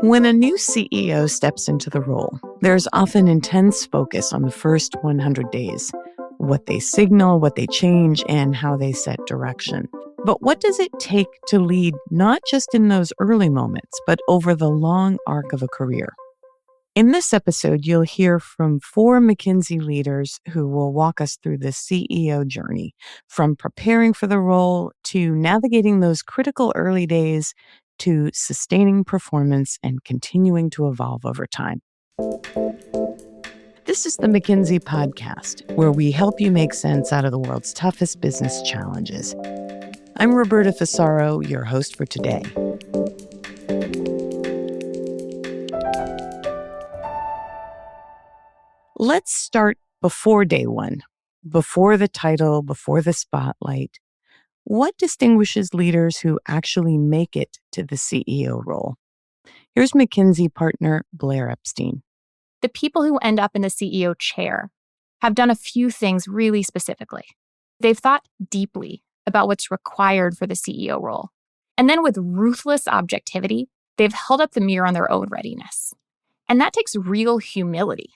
When a new CEO steps into the role, there's often intense focus on the first 100 days, what they signal, what they change, and how they set direction. But what does it take to lead not just in those early moments, but over the long arc of a career? In this episode, you'll hear from 4 McKinsey leaders who will walk us through the CEO journey, from preparing for the role to navigating those critical early days to sustaining performance and continuing to evolve over time. This is the McKinsey Podcast, where we help you make sense out of the world's toughest business challenges. I'm Roberta Fasaro, your host for today. Let's start before day one, before the title, before the spotlight. What distinguishes leaders who actually make it to the CEO role? Here's McKinsey partner Blair Epstein. The people who end up in the CEO chair have done a few things really specifically. They've thought deeply about what's required for the CEO role. And then with ruthless objectivity, they've held up the mirror on their own readiness. And that takes real humility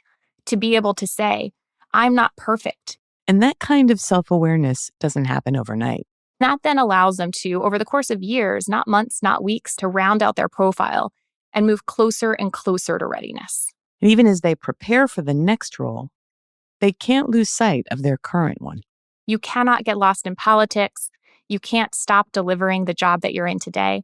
to be able to say, I'm not perfect. And that kind of self-awareness doesn't happen overnight. That then allows them to, over the course of years, not months, not weeks, to round out their profile and move closer and closer to readiness. And even as they prepare for the next role, they can't lose sight of their current one. You cannot get lost in politics. You can't stop delivering the job that you're in today.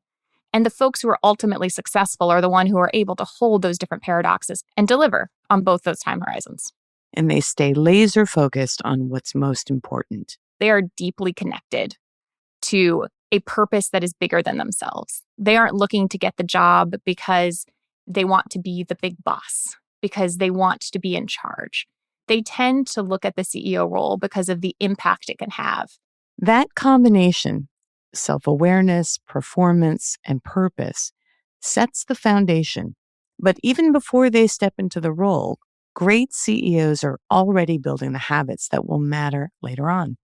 And the folks who are ultimately successful are the one who are able to hold those different paradoxes and deliver on both those time horizons. And they stay laser focused on what's most important. They are deeply connected to a purpose that is bigger than themselves. They aren't looking to get the job because they want to be the big boss, because they want to be in charge. They tend to look at the CEO role because of the impact it can have. That combination, self-awareness, performance, and purpose, sets the foundation. But even before they step into the role, great CEOs are already building the habits that will matter later on.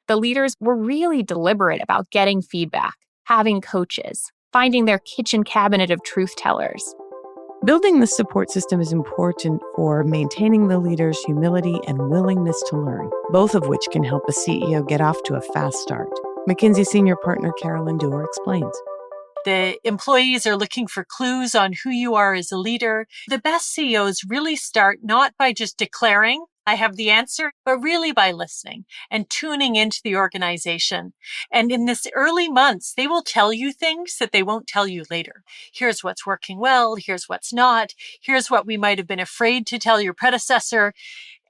The leaders were really deliberate about getting feedback, having coaches, finding their kitchen cabinet of truth tellers. Building the support system is important for maintaining the leader's humility and willingness to learn, both of which can help a CEO get off to a fast start. McKinsey senior partner Carolyn Dewar explains. The employees are looking for clues on who you are as a leader. The best CEOs really start not by just declaring, I have the answer, but really by listening and tuning into the organization. And in this early months, they will tell you things that they won't tell you later. Here's what's working well. Here's what's not. Here's what we might have been afraid to tell your predecessor.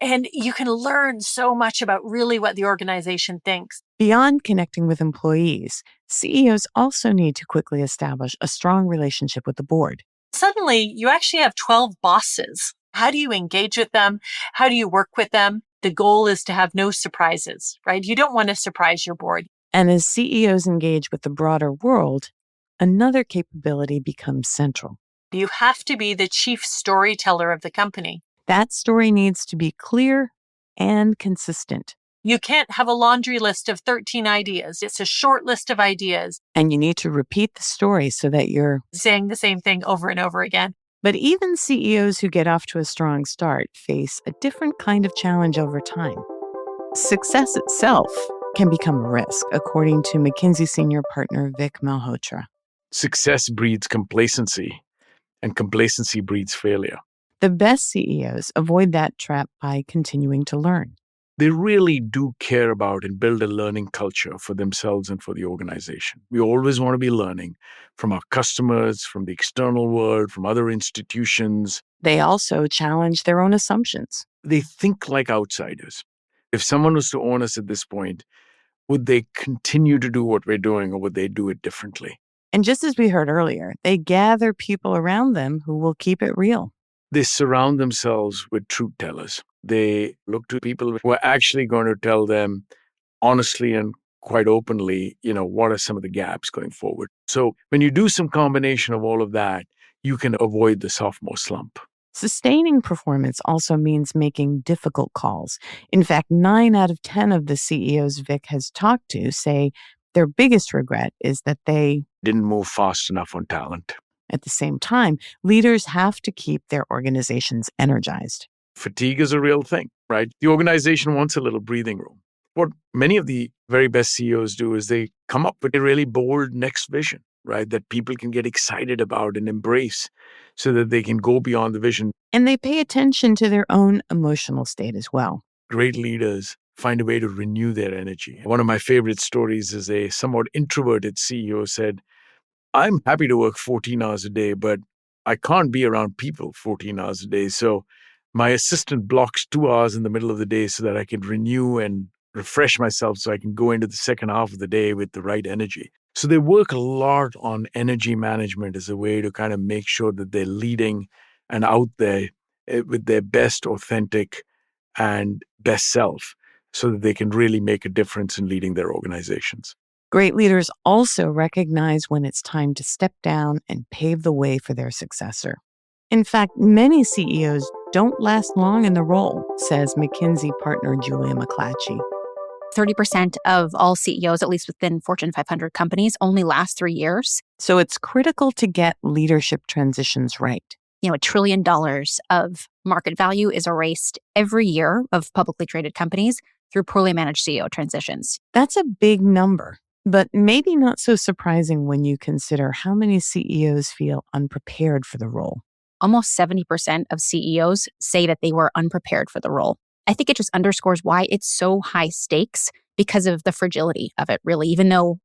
And you can learn so much about really what the organization thinks. Beyond connecting with employees, CEOs also need to quickly establish a strong relationship with the board. Suddenly, you actually have 12 bosses. How do you engage with them? How do you work with them? The goal is to have no surprises, right? You don't want to surprise your board. And as CEOs engage with the broader world, another capability becomes central. You have to be the chief storyteller of the company. That story needs to be clear and consistent. You can't have a laundry list of 13 ideas. It's a short list of ideas. And you need to repeat the story so that you're saying the same thing over and over again. But even CEOs who get off to a strong start face a different kind of challenge over time. Success itself can become a risk, according to McKinsey senior partner Vik Malhotra. Success breeds complacency, and complacency breeds failure. The best CEOs avoid that trap by continuing to learn. They really do care about and build a learning culture for themselves and for the organization. We always want to be learning from our customers, from the external world, from other institutions. They also challenge their own assumptions. They think like outsiders. If someone was to own us at this point, would they continue to do what we're doing or would they do it differently? And just as we heard earlier, they gather people around them who will keep it real. They surround themselves with truth tellers. They look to people who are actually going to tell them honestly and quite openly, what are some of the gaps going forward. So when you do some combination of all of that, you can avoid the sophomore slump. Sustaining performance also means making difficult calls. In fact, 9 out of 10 of the CEOs Vik has talked to say their biggest regret is that they didn't move fast enough on talent. At the same time, leaders have to keep their organizations energized. Fatigue is a real thing, right? The organization wants a little breathing room. What many of the very best CEOs do is they come up with a really bold next vision, right? That people can get excited about and embrace so that they can go beyond the vision. And they pay attention to their own emotional state as well. Great leaders find a way to renew their energy. One of my favorite stories is a somewhat introverted CEO said, I'm happy to work 14 hours a day, but I can't be around people 14 hours a day. So my assistant blocks 2 hours in the middle of the day so that I can renew and refresh myself so I can go into the second half of the day with the right energy. So they work a lot on energy management as a way to kind of make sure that they're leading and out there with their best authentic and best self so that they can really make a difference in leading their organizations. Great leaders also recognize when it's time to step down and pave the way for their successor. In fact, many CEOs don't last long in the role, says McKinsey partner Julia McClatchy. 30% of all CEOs, at least within Fortune 500 companies, only last 3 years. So it's critical to get leadership transitions right. $1 trillion of market value is erased every year of publicly traded companies through poorly managed CEO transitions. That's a big number, but maybe not so surprising when you consider how many CEOs feel unprepared for the role. Almost 70% of CEOs say that they were unprepared for the role. I think it just underscores why it's so high stakes because of the fragility of it, really, even though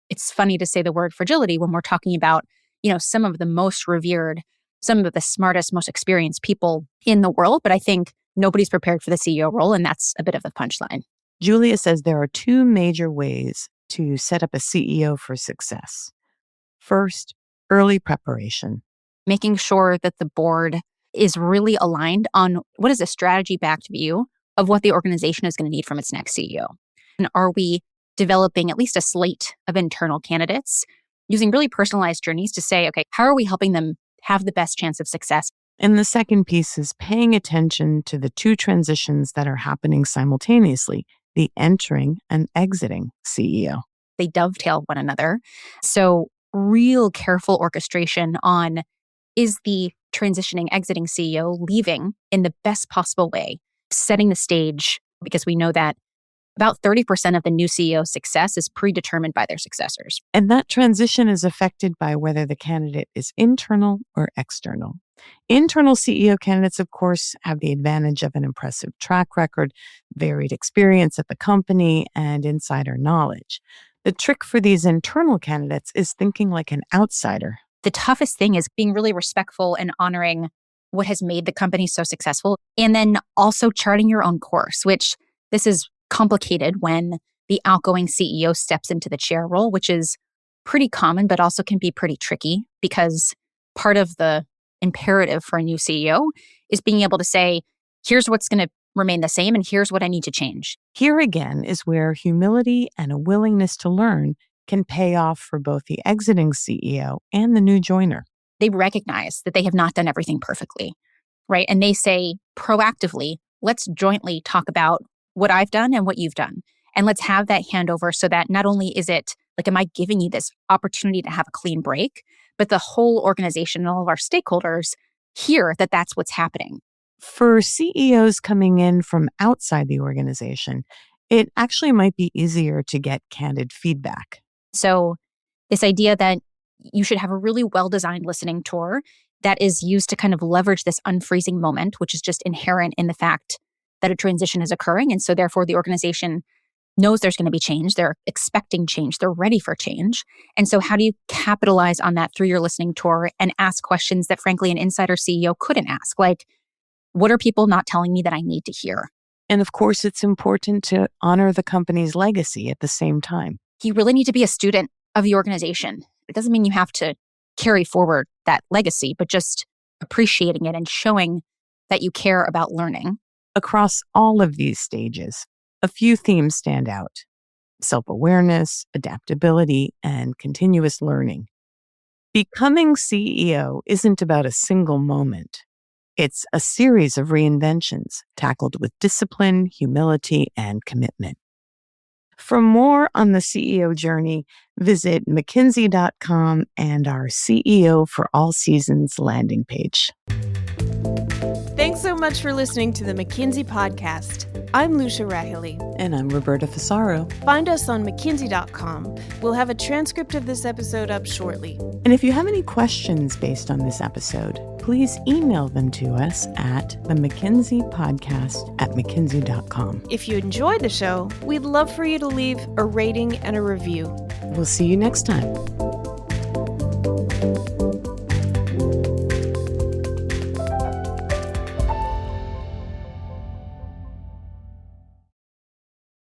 it's funny to say the word fragility when we're talking about, some of the most revered, some of the smartest, most experienced people in the world. But I think nobody's prepared for the CEO role, and that's a bit of the punchline. Julia says there are two major ways to set up a CEO for success. First, early preparation. Making sure that the board is really aligned on what is a strategy-backed view of what the organization is going to need from its next CEO. And are we developing at least a slate of internal candidates using really personalized journeys to say, okay, how are we helping them have the best chance of success? And the second piece is paying attention to the two transitions that are happening simultaneously, the entering and exiting CEO. They dovetail one another. So real careful orchestration on, is the transitioning, exiting CEO leaving in the best possible way, setting the stage, because we know that about 30% of the new CEO's success is predetermined by their successors. And that transition is affected by whether the candidate is internal or external. Internal CEO candidates, of course, have the advantage of an impressive track record, varied experience at the company, and insider knowledge. The trick for these internal candidates is thinking like an outsider. The toughest thing is being really respectful and honoring what has made the company so successful, and then also charting your own course, which this is complicated when the outgoing CEO steps into the chair role, which is pretty common, but also can be pretty tricky because part of the imperative for a new CEO is being able to say, here's what's going to remain the same and here's what I need to change. Here again is where humility and a willingness to learn can pay off for both the exiting CEO and the new joiner. They recognize that they have not done everything perfectly, right? And they say proactively, let's jointly talk about what I've done and what you've done. And let's have that handover so that not only is it like, am I giving you this opportunity to have a clean break, but the whole organization and all of our stakeholders hear that that's what's happening. For CEOs coming in from outside the organization, it actually might be easier to get candid feedback. So this idea that you should have a really well-designed listening tour that is used to kind of leverage this unfreezing moment, which is just inherent in the fact that a transition is occurring. And so therefore the organization knows there's going to be change. They're expecting change. They're ready for change. And so how do you capitalize on that through your listening tour and ask questions that frankly an insider CEO couldn't ask? Like, what are people not telling me that I need to hear? And of course, it's important to honor the company's legacy at the same time. You really need to be a student of the organization. It doesn't mean you have to carry forward that legacy, but just appreciating it and showing that you care about learning. Across all of these stages, a few themes stand out: self-awareness, adaptability, and continuous learning. Becoming CEO isn't about a single moment. It's a series of reinventions tackled with discipline, humility, and commitment. For more on the CEO journey, visit McKinsey.com and our CEO for All Seasons landing page. Thanks so much for listening to the McKinsey Podcast. I'm Lucia Rahili. And I'm Roberta Fasaro. Find us on McKinsey.com. We'll have a transcript of this episode up shortly. And if you have any questions based on this episode, please email them to us at the McKinsey Podcast at McKinsey.com. If you enjoyed the show, we'd love for you to leave a rating and a review. We'll see you next time.